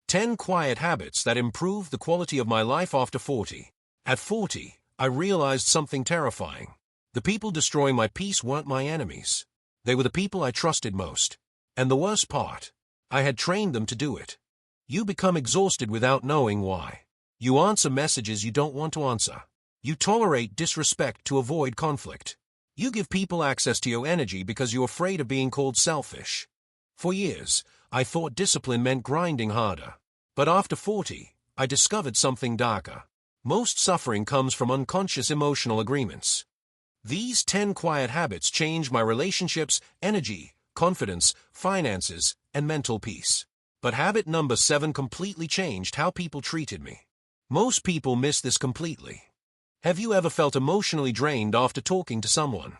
10 quiet habits that improve the quality of my life after 40. At 40, I realized something terrifying. The people destroying my peace weren't my enemies. They were the people I trusted most. And the worst part, I had trained them to do it. You become exhausted without knowing why. You answer messages you don't want to answer. You tolerate disrespect to avoid conflict. You give people access to your energy because you're afraid of being called selfish. For years, I thought discipline meant grinding harder. But after 40, I discovered something darker. Most suffering comes from unconscious emotional agreements. These 10 quiet habits changed my relationships, energy, confidence, finances, and mental peace. But habit number 7 completely changed how people treated me. Most people miss this completely. Have you ever felt emotionally drained after talking to someone?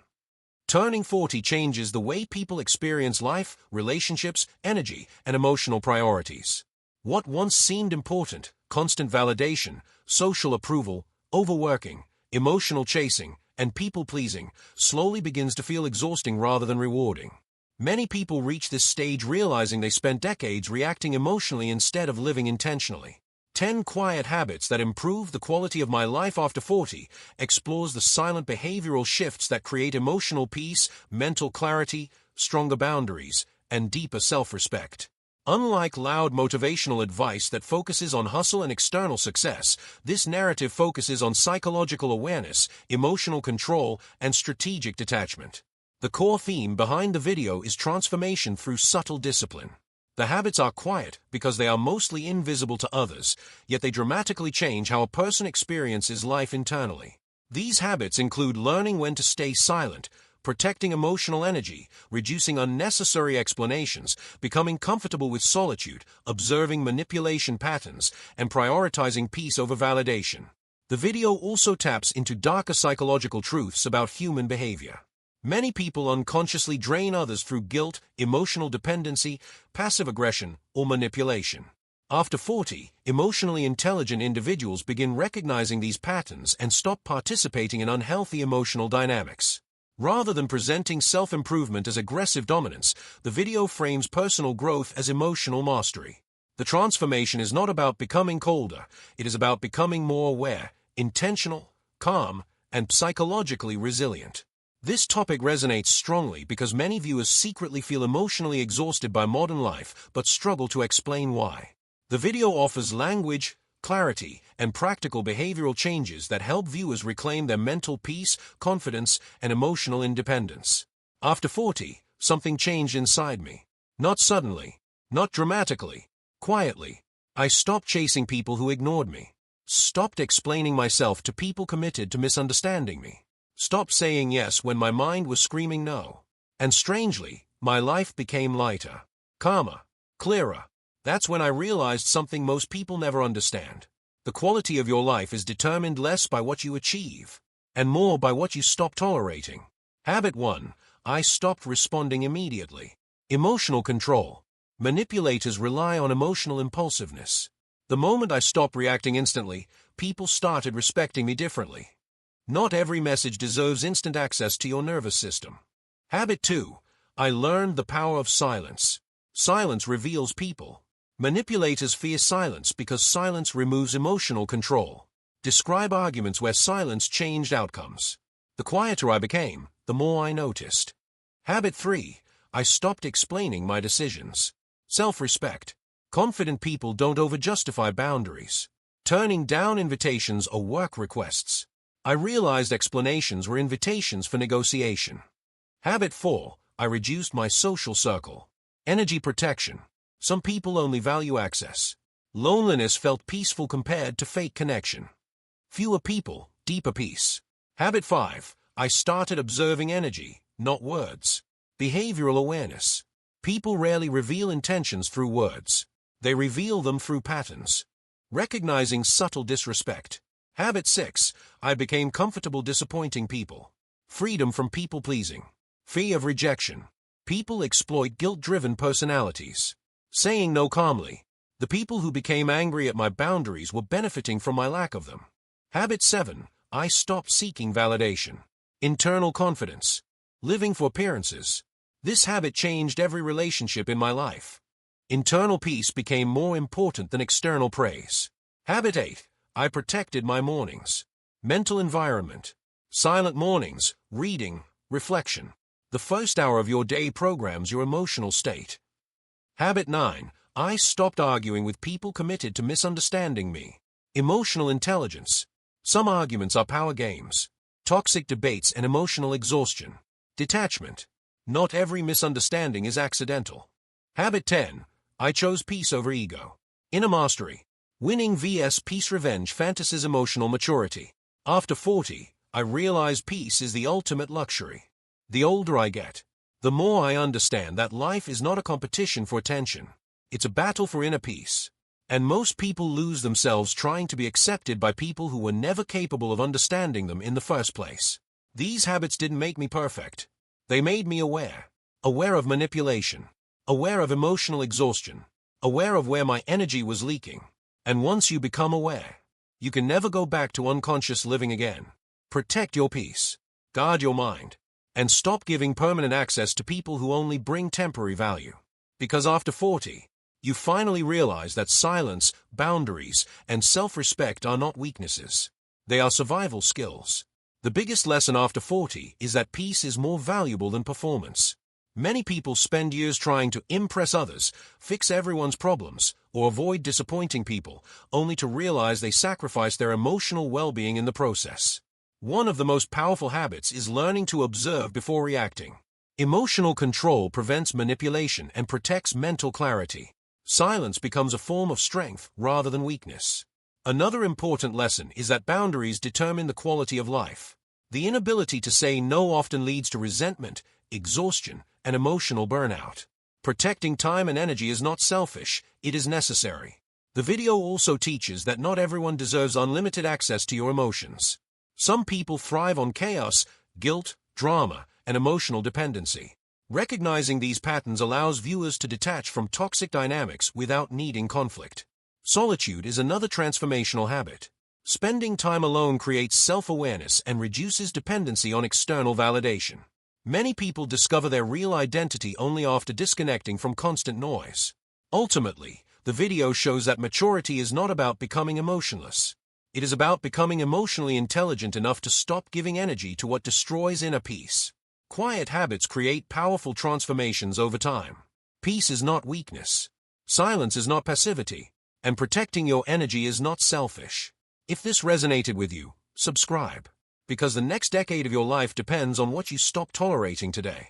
Turning 40 changes the way people experience life, relationships, energy, and emotional priorities. What once seemed important, constant validation, social approval, overworking, emotional chasing, and people-pleasing, slowly begins to feel exhausting rather than rewarding. Many people reach this stage realizing they spent decades reacting emotionally instead of living intentionally. 10 Quiet Habits That Improve the Quality of My Life After 40 explores the silent behavioral shifts that create emotional peace, mental clarity, stronger boundaries, and deeper self-respect. Unlike loud motivational advice that focuses on hustle and external success, this narrative focuses on psychological awareness, emotional control, and strategic detachment. The core theme behind the video is transformation through subtle discipline. The habits are quiet because they are mostly invisible to others, yet they dramatically change how a person experiences life internally. These habits include learning when to stay silent, protecting emotional energy, reducing unnecessary explanations, becoming comfortable with solitude, observing manipulation patterns, and prioritizing peace over validation. The video also taps into darker psychological truths about human behavior. Many people unconsciously drain others through guilt, emotional dependency, passive aggression, or manipulation. After 40, emotionally intelligent individuals begin recognizing these patterns and stop participating in unhealthy emotional dynamics. Rather than presenting self-improvement as aggressive dominance, the video frames personal growth as emotional mastery. The transformation is not about becoming colder, it is about becoming more aware, intentional, calm, and psychologically resilient. This topic resonates strongly because many viewers secretly feel emotionally exhausted by modern life but struggle to explain why. The video offers language, clarity, and practical behavioral changes that help viewers reclaim their mental peace, confidence, and emotional independence. After 40, something changed inside me. Not suddenly, not dramatically, quietly. I stopped chasing people who ignored me. Stopped explaining myself to people committed to misunderstanding me. Stopped saying yes when my mind was screaming no. And strangely, my life became lighter, calmer, clearer. That's when I realized something most people never understand. The quality of your life is determined less by what you achieve, and more by what you stop tolerating. Habit 1. I stopped responding immediately. Emotional control. Manipulators rely on emotional impulsiveness. The moment I stopped reacting instantly, people started respecting me differently. Not every message deserves instant access to your nervous system. Habit 2. I learned the power of silence. Silence reveals people. Manipulators fear silence because silence removes emotional control. Describe arguments where silence changed outcomes. The quieter I became, the more I noticed. Habit 3. I stopped explaining my decisions. Self-respect. Confident people don't over-justify boundaries. Turning down invitations or work requests. I realized explanations were invitations for negotiation. Habit 4. I reduced my social circle. Energy protection. Some people only value access. Loneliness felt peaceful compared to fake connection. Fewer people, deeper peace. Habit 5. I started observing energy, not words. Behavioral awareness. People rarely reveal intentions through words. They reveal them through patterns. Recognizing subtle disrespect. Habit 6. I became comfortable disappointing people. Freedom from people-pleasing. Fear of rejection. People exploit guilt-driven personalities. Saying no calmly. The people who became angry at my boundaries were benefiting from my lack of them. Habit 7. I stopped seeking validation. Internal confidence. Living for appearances. This habit changed every relationship in my life. Internal peace became more important than external praise. Habit 8. I protected my mornings. Mental environment. Silent mornings, reading, reflection. The first hour of your day programs your emotional state. Habit 9. I stopped arguing with people committed to misunderstanding me. Emotional intelligence. Some arguments are power games. Toxic debates and emotional exhaustion. Detachment. Not every misunderstanding is accidental. Habit 10. I chose peace over ego. Inner mastery. Winning vs peace revenge fantasies emotional maturity. After 40, I realize peace is the ultimate luxury. The older I get, the more I understand that life is not a competition for attention. It's a battle for inner peace. And most people lose themselves trying to be accepted by people who were never capable of understanding them in the first place. These habits didn't make me perfect. They made me aware. Aware of manipulation. Aware of emotional exhaustion. Aware of where my energy was leaking. And once you become aware, you can never go back to unconscious living again. Protect your peace. Guard your mind. And stop giving permanent access to people who only bring temporary value. Because after 40, you finally realize that silence, boundaries, and self-respect are not weaknesses. They are survival skills. The biggest lesson after 40 is that peace is more valuable than performance. Many people spend years trying to impress others, fix everyone's problems, or avoid disappointing people, only to realize they sacrifice their emotional well-being in the process. One of the most powerful habits is learning to observe before reacting. Emotional control prevents manipulation and protects mental clarity. Silence becomes a form of strength rather than weakness. Another important lesson is that boundaries determine the quality of life. The inability to say no often leads to resentment, exhaustion, and emotional burnout. Protecting time and energy is not selfish, it is necessary. The video also teaches that not everyone deserves unlimited access to your emotions. Some people thrive on chaos, guilt, drama, and emotional dependency. Recognizing these patterns allows viewers to detach from toxic dynamics without needing conflict. Solitude is another transformational habit. Spending time alone creates self-awareness and reduces dependency on external validation. Many people discover their real identity only after disconnecting from constant noise. Ultimately, the video shows that maturity is not about becoming emotionless. It is about becoming emotionally intelligent enough to stop giving energy to what destroys inner peace. Quiet habits create powerful transformations over time. Peace is not weakness. Silence is not passivity. And protecting your energy is not selfish. If this resonated with you, subscribe. Because the next decade of your life depends on what you stop tolerating today.